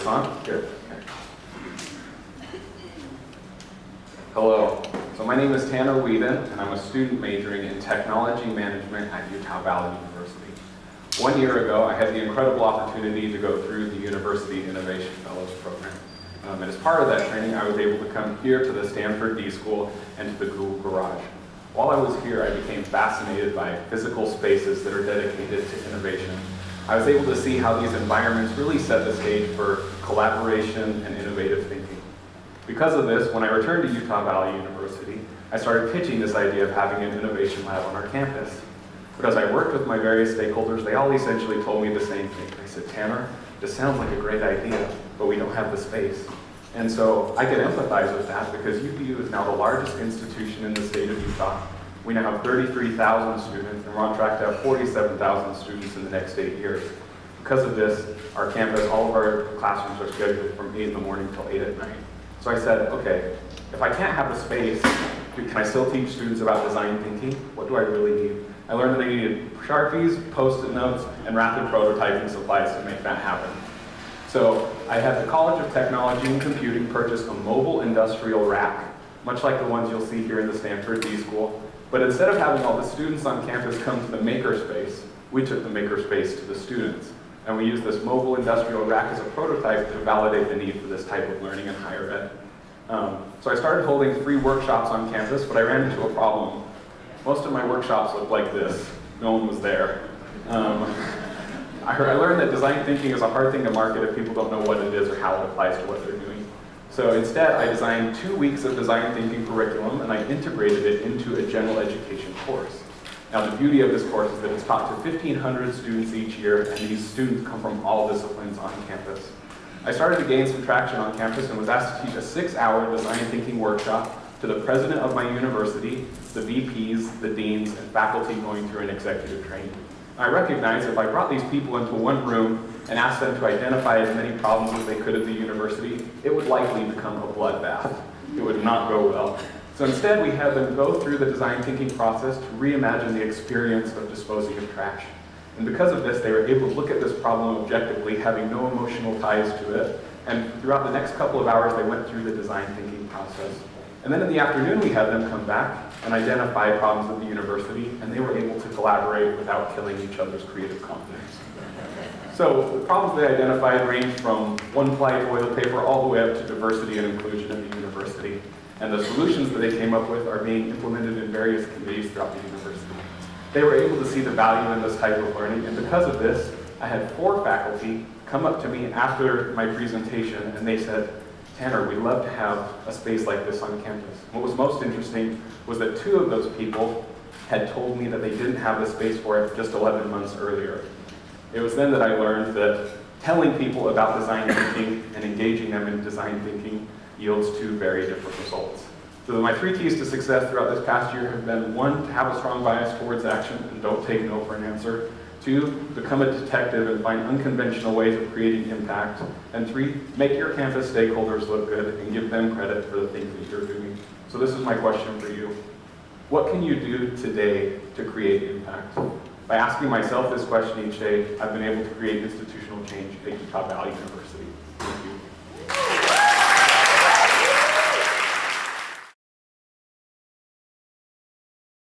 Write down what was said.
this on? Good. Okay. Hello. So my name is Tanner Wheadon, and I'm a student majoring in technology management at Utah Valley University. 1 year ago, I had the incredible opportunity to go through the University Innovation Fellows Program. And as part of that training, I was able to come here to the Stanford D.school and to the Google Garage. While I was here, I became fascinated by physical spaces that are dedicated to innovation. I was able to see how these environments really set the stage for collaboration and innovative thinking. Because of this, when I returned to Utah Valley University, I started pitching this idea of having an innovation lab on our campus. But as I worked with my various stakeholders, they all essentially told me the same thing. They said, Tanner, this sounds like a great idea, but we don't have the space. And so I could empathize with that because UVU is now the largest institution in the state of Utah. We now have 33,000 students, and we're on track to have 47,000 students in the next 8 years. Because of this, our campus, all of our classrooms are scheduled from 8 in the morning till 8 at night. So I said, okay, if I can't have a space, can I still teach students about design thinking? What do I really need? I learned that I needed Sharpies, Post-it notes, and rapid prototyping supplies to make that happen. So I had the College of Technology and Computing purchase a mobile industrial rack, much like the ones you'll see here in the Stanford D.school. But instead of having all the students on campus come to the makerspace, we took the makerspace to the students. And we used this mobile industrial rack as a prototype to validate the need for this type of learning in higher ed. So I started holding free workshops on campus, but I ran into a problem. Most of my workshops looked like this. No one was there. I learned that design thinking is a hard thing to market if people don't know what it is or how it applies to what they're doing. So instead, I designed 2 weeks of design thinking curriculum, and I integrated it into a general education course. Now, the beauty of this course is that it's taught to 1,500 students each year, and these students come from all disciplines on campus. I started to gain some traction on campus and was asked to teach a 6-hour design thinking workshop to the president of my university, the VPs, the deans, and faculty going through an executive training. I recognized if I brought these people into one room and asked them to identify as many problems as they could at the university, it would likely become a bloodbath. It would not go well. So instead, we had them go through the design thinking process to reimagine the experience of disposing of trash. And because of this, they were able to look at this problem objectively, having no emotional ties to it. And throughout the next couple of hours, they went through the design thinking process. And then in the afternoon, we had them come back and identify problems at the university, and they were able to collaborate without killing each other's creative confidence. So the problems they identified ranged from one-ply toilet paper all the way up to diversity and inclusion at the university. And the solutions that they came up with are being implemented in various committees throughout the university. They were able to see the value in this type of learning, and because of this, I had 4 faculty come up to me after my presentation, and they said, Tanner, we'd love to have a space like this on campus. What was most interesting was that 2 of those people had told me that they didn't have the space for it just 11 months earlier. It was then that I learned that telling people about design thinking and engaging them in design thinking yields 2 very different results. So my 3 keys to success throughout this past year have been 1, to have a strong bias towards action and don't take no for an answer. 2, become a detective and find unconventional ways of creating impact. And 3, make your campus stakeholders look good and give them credit for the things that you're doing. So this is my question for you. What can you do today to create impact? By asking myself this question each day, I've been able to create institutional change at Utah Valley University.